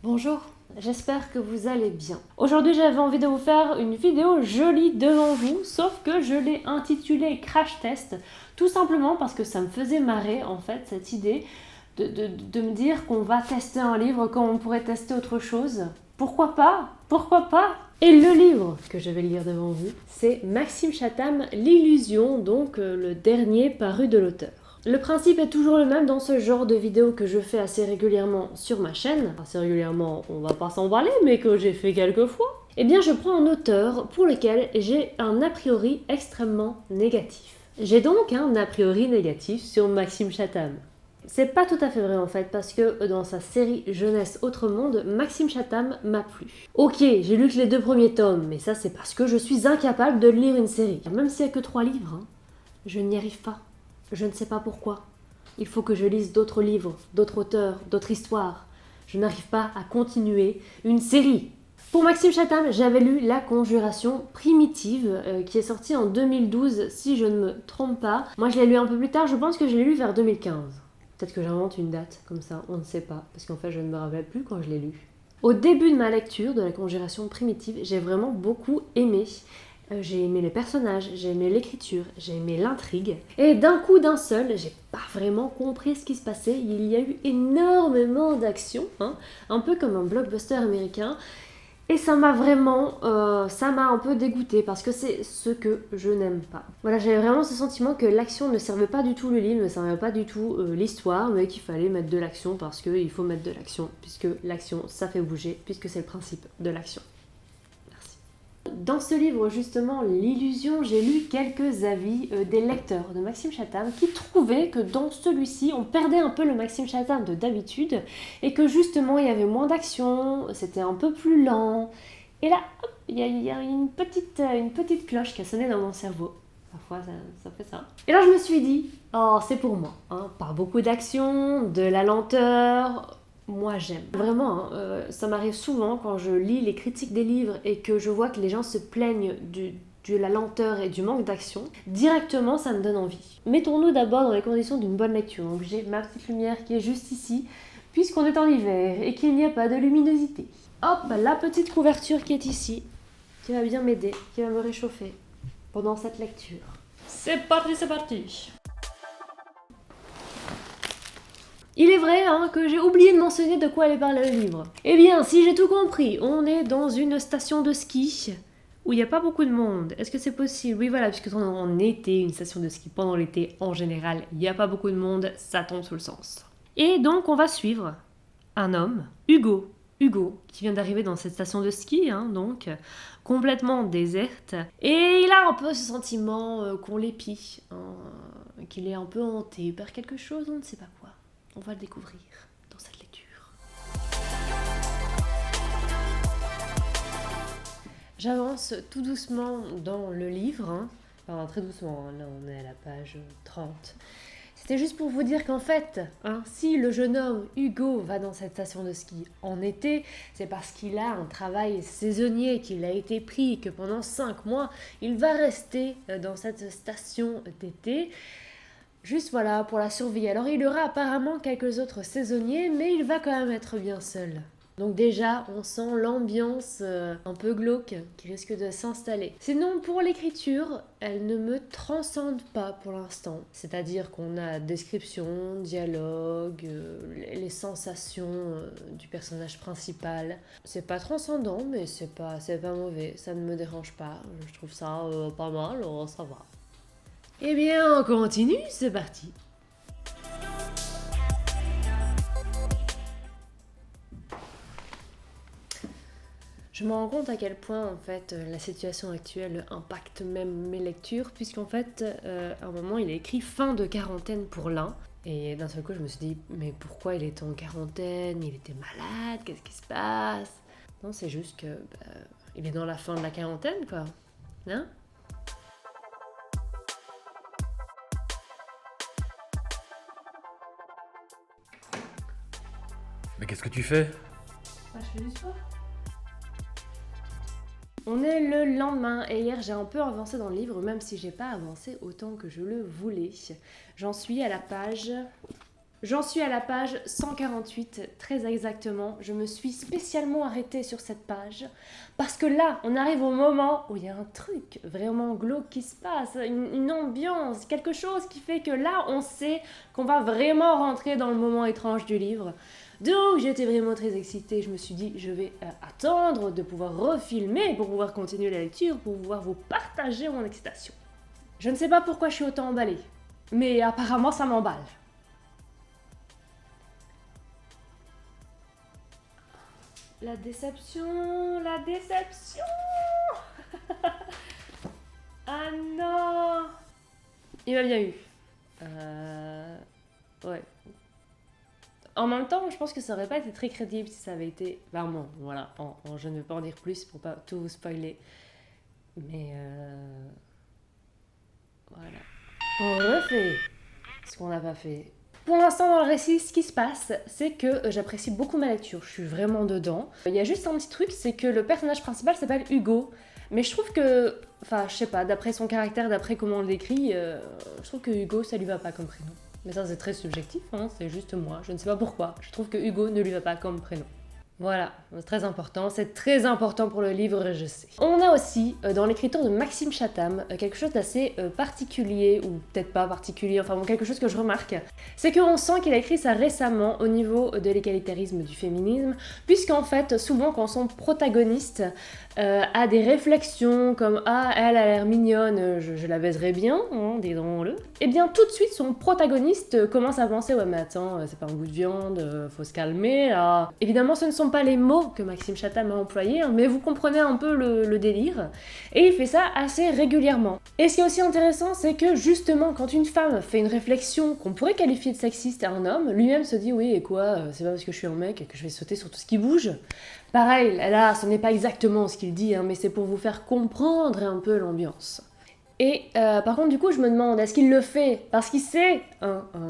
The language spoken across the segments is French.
Bonjour, j'espère que vous allez bien. Aujourd'hui j'avais envie de vous faire une vidéo jolie devant vous, sauf que je l'ai intitulée Crash Test, tout simplement parce que ça me faisait marrer en fait cette idée de me dire qu'on va tester un livre quand on pourrait tester autre chose. Pourquoi pas? Pourquoi pas? Et le livre que je vais lire devant vous, c'est Maxime Chatham, L'Illusion, donc le dernier paru de l'auteur. Le principe est toujours le même dans ce genre de vidéos que je fais assez régulièrement sur ma chaîne. Assez régulièrement, on va pas s'en parler, mais que j'ai fait quelques fois. Eh bien, je prends un auteur pour lequel j'ai un a priori extrêmement négatif. J'ai donc un a priori négatif sur Maxime Chatham. C'est pas tout à fait vrai en fait, parce que dans sa série Jeunesse Autre Monde, Maxime Chatham m'a plu. Ok, j'ai lu que les 2 premiers tomes, mais ça c'est parce que je suis incapable de lire une série. Même s'il n'y a que 3 livres, je n'y arrive pas. Je ne sais pas pourquoi. Il faut que je lise d'autres livres, d'autres auteurs, d'autres histoires. Je n'arrive pas à continuer une série. Pour Maxime Chatham, j'avais lu La Conjuration primitive, qui est sortie en 2012, si je ne me trompe pas. Moi, je l'ai lu un peu plus tard, je pense que je l'ai lu vers 2015. Peut-être que j'invente une date, comme ça, on ne sait pas, parce qu'en fait, je ne me rappelle plus quand je l'ai lu. Au début de ma lecture de La Conjuration primitive, j'ai vraiment beaucoup aimé. J'ai aimé les personnages, j'ai aimé l'écriture, j'ai aimé l'intrigue. Et d'un coup d'un seul, j'ai pas vraiment compris ce qui se passait. Il y a eu énormément d'action, un peu comme un blockbuster américain. Et ça m'a un peu dégoûtée parce que c'est ce que je n'aime pas. Voilà, j'avais vraiment ce sentiment que l'action ne servait pas du tout le livre, ne servait pas du tout l'histoire, mais qu'il fallait mettre de l'action parce qu'il faut mettre de l'action, puisque l'action ça fait bouger, puisque c'est le principe de l'action. Dans ce livre, justement, L'Illusion, j'ai lu quelques avis des lecteurs de Maxime Chatham qui trouvaient que dans celui-ci, on perdait un peu le Maxime Chatham de d'habitude et que justement, il y avait moins d'action, c'était un peu plus lent. Et là, hop, il y a une petite cloche qui a sonné dans mon cerveau. Parfois, ça fait ça. Et là, je me suis dit, oh, c'est pour moi. Pas beaucoup d'action, de la lenteur. Moi j'aime. Vraiment, ça m'arrive souvent quand je lis les critiques des livres et que je vois que les gens se plaignent de la lenteur et du manque d'action. Directement, ça me donne envie. Mettons-nous d'abord dans les conditions d'une bonne lecture. Donc j'ai ma petite lumière qui est juste ici, puisqu'on est en hiver et qu'il n'y a pas de luminosité. Hop, la petite couverture qui est ici, qui va bien m'aider, qui va me réchauffer pendant cette lecture. C'est parti, c'est parti! Il est vrai que j'ai oublié de mentionner de quoi allait parler le livre. Eh bien, si j'ai tout compris, on est dans une station de ski où il n'y a pas beaucoup de monde. Est-ce que c'est possible? Oui, voilà, puisque on est en été, une station de ski pendant l'été, en général, il n'y a pas beaucoup de monde, ça tombe sous le sens. Et donc, on va suivre un homme, Hugo. Hugo, qui vient d'arriver dans cette station de ski, donc complètement déserte. Et il a un peu ce sentiment qu'on l'épie, qu'il est un peu hanté par quelque chose, on ne sait pas quoi. On va le découvrir dans cette lecture. J'avance tout doucement dans le livre, enfin très doucement, là on est à la page 30. C'était juste pour vous dire qu'en fait, si le jeune homme Hugo va dans cette station de ski en été, c'est parce qu'il a un travail saisonnier, qu'il a été pris, et que pendant 5 mois, il va rester dans cette station d'été. Juste voilà, pour la survie. Alors il y aura apparemment quelques autres saisonniers, mais il va quand même être bien seul. Donc déjà, on sent l'ambiance un peu glauque qui risque de s'installer. Sinon, pour l'écriture, elle ne me transcende pas pour l'instant. C'est-à-dire qu'on a description, dialogue, les sensations du personnage principal. C'est pas transcendant, mais c'est pas mauvais. Ça ne me dérange pas. Je trouve ça pas mal, ça va. Eh bien, on continue, c'est parti. Je me rends compte à quel point, en fait, la situation actuelle impacte même mes lectures, puisqu'en fait, à un moment, il est écrit fin de quarantaine pour l'un. Et d'un seul coup, je me suis dit, mais pourquoi il était en quarantaine? Il était malade? Qu'est-ce qui se passe? Non, c'est juste que, il est dans la fin de la quarantaine, quoi. Hein? Mais qu'est-ce que tu fais? Je fais du sport. On est le lendemain et hier j'ai un peu avancé dans le livre, même si j'ai pas avancé autant que je le voulais. J'en suis à la page J'en suis à la page 148, très exactement. Je me suis spécialement arrêtée sur cette page parce que là, on arrive au moment où il y a un truc vraiment glauque qui se passe, une ambiance, quelque chose qui fait que là, on sait qu'on va vraiment rentrer dans le moment étrange du livre. Donc j'étais vraiment très excitée, je me suis dit je vais attendre de pouvoir refilmer pour pouvoir continuer la lecture, pour pouvoir vous partager mon excitation. Je ne sais pas pourquoi je suis autant emballée, mais apparemment ça m'emballe. La déception, la déception. Ah non. Il m'a bien eu. Ouais. En même temps, je pense que ça aurait pas été très crédible si ça avait été... Vraiment, voilà, je ne vais pas en dire plus pour pas tout vous spoiler. Mais voilà. On refait ce qu'on n'a pas fait. Pour l'instant, dans le récit, ce qui se passe, c'est que j'apprécie beaucoup ma lecture. Je suis vraiment dedans. Il y a juste un petit truc, c'est que le personnage principal s'appelle Hugo. Mais je trouve que... Enfin, je sais pas, d'après son caractère, d'après comment on le décrit, je trouve que Hugo, ça lui va pas comme prénom. Mais ça, c'est très subjectif, hein, c'est juste moi. Je ne sais pas pourquoi. Je trouve que Hugo ne lui va pas comme prénom. Voilà, c'est très important pour le livre, je sais. On a aussi, dans l'écriture de Maxime Chatham, quelque chose d'assez particulier, ou peut-être pas particulier, enfin bon, quelque chose que je remarque, c'est qu'on sent qu'il a écrit ça récemment au niveau de l'égalitarisme du féminisme, puisqu'en fait, souvent quand son protagoniste a des réflexions comme « Ah, elle a l'air mignonne, je la baiserais bien, hein, disons-le », et bien tout de suite, son protagoniste commence à penser « Ouais, mais attends, c'est pas un goût de viande, faut se calmer, là ». Évidemment, ce ne sont pas les mots que Maxime Chatham a employés, hein, mais vous comprenez un peu le délire, et il fait ça assez régulièrement. Et ce qui est aussi intéressant, c'est que justement, quand une femme fait une réflexion qu'on pourrait qualifier de sexiste à un homme, lui-même se dit « Oui, et quoi, c'est pas parce que je suis un mec que je vais sauter sur tout ce qui bouge ». Pareil, là, ce n'est pas exactement ce qu'il dit, hein, mais c'est pour vous faire comprendre un peu l'ambiance. Et par contre, du coup, je me demande, est-ce qu'il le fait parce qu'il sait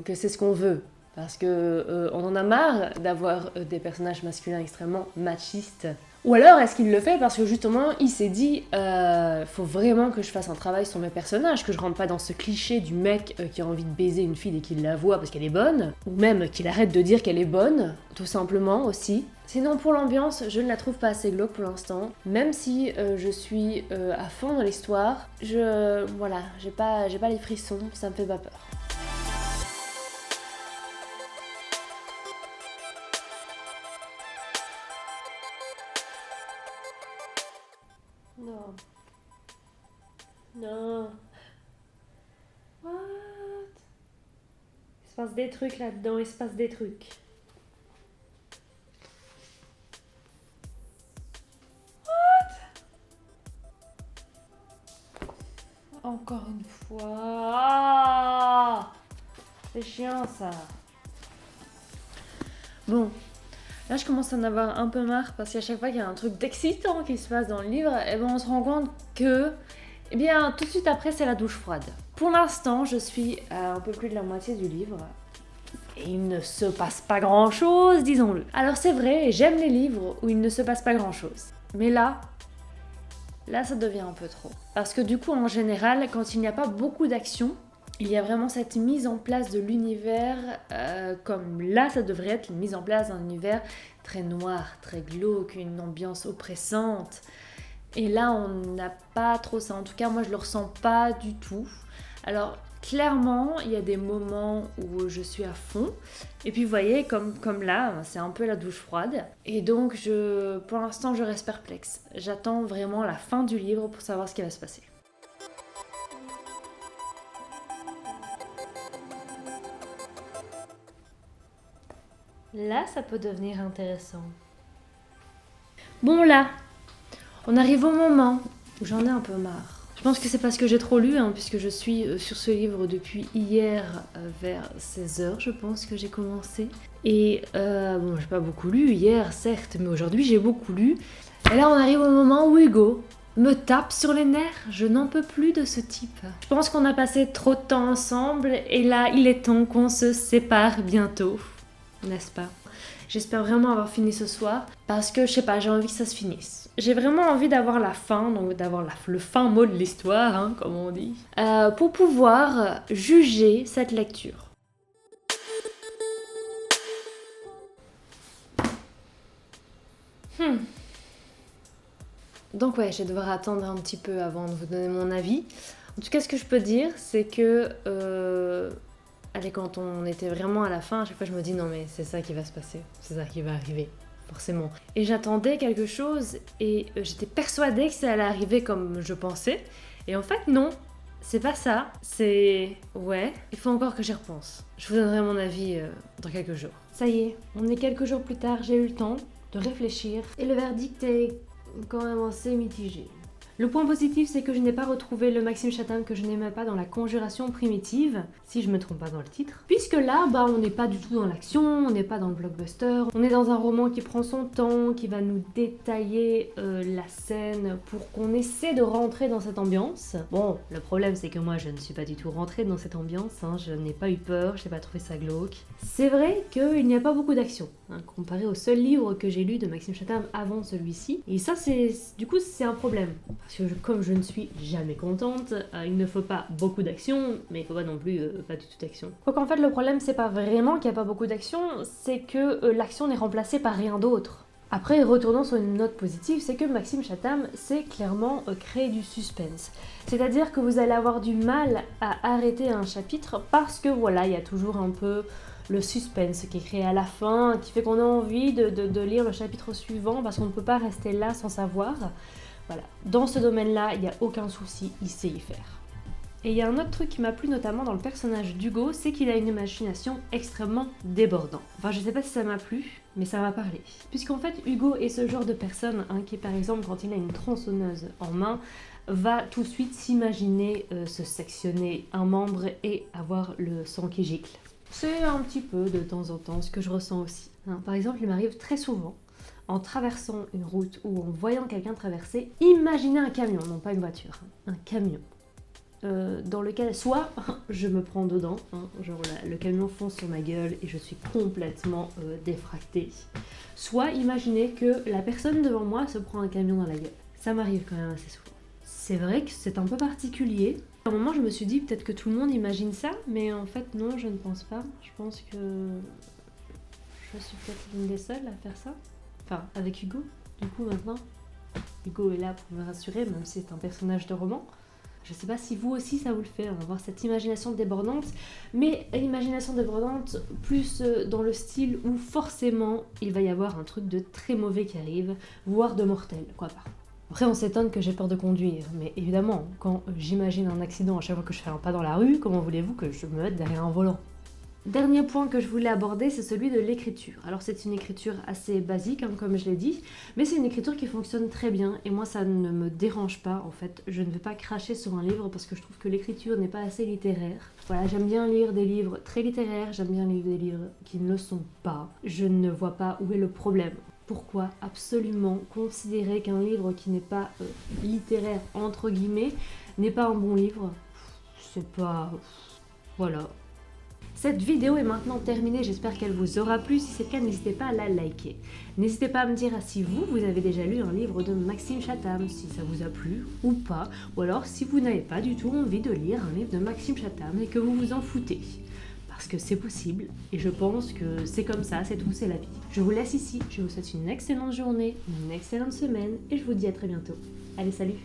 que c'est ce qu'on veut? Parce que on en a marre d'avoir des personnages masculins extrêmement machistes. Ou alors, est-ce qu'il le fait parce que justement, il s'est dit faut vraiment que je fasse un travail sur mes personnages, que je rentre pas dans ce cliché du mec qui a envie de baiser une fille dès qu'il la voit parce qu'elle est bonne, ou même qu'il arrête de dire qu'elle est bonne, tout simplement aussi. Sinon, pour l'ambiance, je ne la trouve pas assez glauque pour l'instant. Même si je suis à fond dans l'histoire, voilà, j'ai pas les frissons, ça me fait pas peur. Non. Non. What? Il se passe des trucs là-dedans, il se passe des trucs. Encore une fois. Ah, c'est chiant ça. Bon, là je commence à en avoir un peu marre parce qu'à chaque fois qu'il y a un truc d'excitant qui se passe dans le livre, et ben on se rend compte que, eh bien, tout de suite après c'est la douche froide. Pour l'instant, je suis à un peu plus de la moitié du livre. Et il ne se passe pas grand chose, disons-le. Alors c'est vrai, j'aime les livres où il ne se passe pas grand chose. Mais là, ça devient un peu trop. Parce que du coup, en général, quand il n'y a pas beaucoup d'action, il y a vraiment cette mise en place de l'univers, comme là, ça devrait être une mise en place d'un univers très noir, très glauque, une ambiance oppressante. Et là, on n'a pas trop ça. En tout cas, moi, je le ressens pas du tout. Alors, clairement, il y a des moments où je suis à fond. Et puis, vous voyez, comme là, c'est un peu la douche froide. Et donc, pour l'instant, je reste perplexe. J'attends vraiment la fin du livre pour savoir ce qui va se passer. Là, ça peut devenir intéressant. Bon, là, on arrive au moment où j'en ai un peu marre. Je pense que c'est parce que j'ai trop lu, puisque je suis sur ce livre depuis hier vers 16h, je pense que j'ai commencé. Et bon, j'ai pas beaucoup lu hier, certes, mais aujourd'hui j'ai beaucoup lu. Et là, on arrive au moment où Hugo me tape sur les nerfs. Je n'en peux plus de ce type. Je pense qu'on a passé trop de temps ensemble, et là, il est temps qu'on se sépare bientôt. N'est-ce pas? J'espère vraiment avoir fini ce soir, parce que, je sais pas, j'ai envie que ça se finisse. J'ai vraiment envie d'avoir la fin, donc d'avoir le fin mot de l'histoire, comme on dit, pour pouvoir juger cette lecture. Donc ouais, je vais devoir attendre un petit peu avant de vous donner mon avis. En tout cas, ce que je peux dire, c'est que... Allez, quand on était vraiment à la fin, à chaque fois je me dis non mais c'est ça qui va se passer, c'est ça qui va arriver, forcément. Et j'attendais quelque chose et j'étais persuadée que ça allait arriver comme je pensais. Et en fait non, c'est pas ça, c'est... Ouais, il faut encore que j'y repense. Je vous donnerai mon avis dans quelques jours. Ça y est, on est quelques jours plus tard, j'ai eu le temps de réfléchir et le verdict est quand même assez mitigé. Le point positif, c'est que je n'ai pas retrouvé le Maxime Chatham que je n'aimais pas dans la Conjuration primitive, si je me trompe pas dans le titre. Puisque là, on n'est pas du tout dans l'action, on n'est pas dans le blockbuster, on est dans un roman qui prend son temps, qui va nous détailler la scène pour qu'on essaie de rentrer dans cette ambiance. Bon, le problème c'est que moi je ne suis pas du tout rentrée dans cette ambiance, hein, je n'ai pas eu peur, je n'ai pas trouvé ça glauque. C'est vrai qu'il n'y a pas beaucoup d'action, hein, comparé au seul livre que j'ai lu de Maxime Chatham avant celui-ci. Et ça, du coup, c'est un problème. Parce que comme je ne suis jamais contente, il ne faut pas beaucoup d'action, mais il ne faut pas non plus pas du tout d'action. Donc en fait, le problème, c'est pas vraiment qu'il n'y a pas beaucoup d'action, c'est que l'action n'est remplacée par rien d'autre. Après, retournons sur une note positive, c'est que Maxime Chatham sait clairement créer du suspense. C'est-à-dire que vous allez avoir du mal à arrêter un chapitre parce que voilà, il y a toujours un peu le suspense qui est créé à la fin, qui fait qu'on a envie de lire le chapitre suivant parce qu'on ne peut pas rester là sans savoir. Voilà. Dans ce domaine-là, il n'y a aucun souci, il sait y faire. Et il y a un autre truc qui m'a plu notamment dans le personnage d'Hugo, c'est qu'il a une imagination extrêmement débordante. Enfin, je sais pas si ça m'a plu, mais ça m'a parlé. Puisqu'en fait, Hugo est ce genre de personne qui, par exemple, quand il a une tronçonneuse en main, va tout de suite s'imaginer se sectionner un membre et avoir le sang qui gicle. C'est un petit peu de temps en temps ce que je ressens aussi. Par exemple, il m'arrive très souvent, en traversant une route ou en voyant quelqu'un traverser, imaginez un camion, non pas une voiture, un camion. Dans lequel soit je me prends dedans, genre le camion fonce sur ma gueule et je suis complètement défractée. Soit imaginez que la personne devant moi se prend un camion dans la gueule. Ça m'arrive quand même assez souvent. C'est vrai que c'est un peu particulier. À un moment je me suis dit peut-être que tout le monde imagine ça, mais en fait non, je ne pense pas. Je pense que je suis peut-être l'une des seules à faire ça. Enfin, avec Hugo, du coup maintenant. Hugo est là pour me rassurer, même si c'est un personnage de roman. Je sais pas si vous aussi ça vous le fait, avoir cette imagination débordante, mais l'imagination débordante plus dans le style où forcément il va y avoir un truc de très mauvais qui arrive, voire de mortel, quoi pas. Après on s'étonne que j'ai peur de conduire, mais évidemment, quand j'imagine un accident à chaque fois que je fais un pas dans la rue, comment voulez-vous que je me mette derrière un volant ? Dernier point que je voulais aborder, c'est celui de l'écriture. Alors c'est une écriture assez basique, comme je l'ai dit, mais c'est une écriture qui fonctionne très bien et moi ça ne me dérange pas en fait. Je ne vais pas cracher sur un livre parce que je trouve que l'écriture n'est pas assez littéraire. Voilà, j'aime bien lire des livres très littéraires, j'aime bien lire des livres qui ne le sont pas. Je ne vois pas où est le problème. Pourquoi absolument considérer qu'un livre qui n'est pas littéraire entre guillemets n'est pas un bon livre ? C'est pas... Voilà. Cette vidéo est maintenant terminée, j'espère qu'elle vous aura plu. Si c'est le cas, n'hésitez pas à la liker. N'hésitez pas à me dire si vous avez déjà lu un livre de Maxime Chatham, si ça vous a plu ou pas, ou alors si vous n'avez pas du tout envie de lire un livre de Maxime Chatham et que vous vous en foutez. Parce que c'est possible, et je pense que c'est comme ça, c'est tout, c'est la vie. Je vous laisse ici, je vous souhaite une excellente journée, une excellente semaine, et je vous dis à très bientôt. Allez, salut!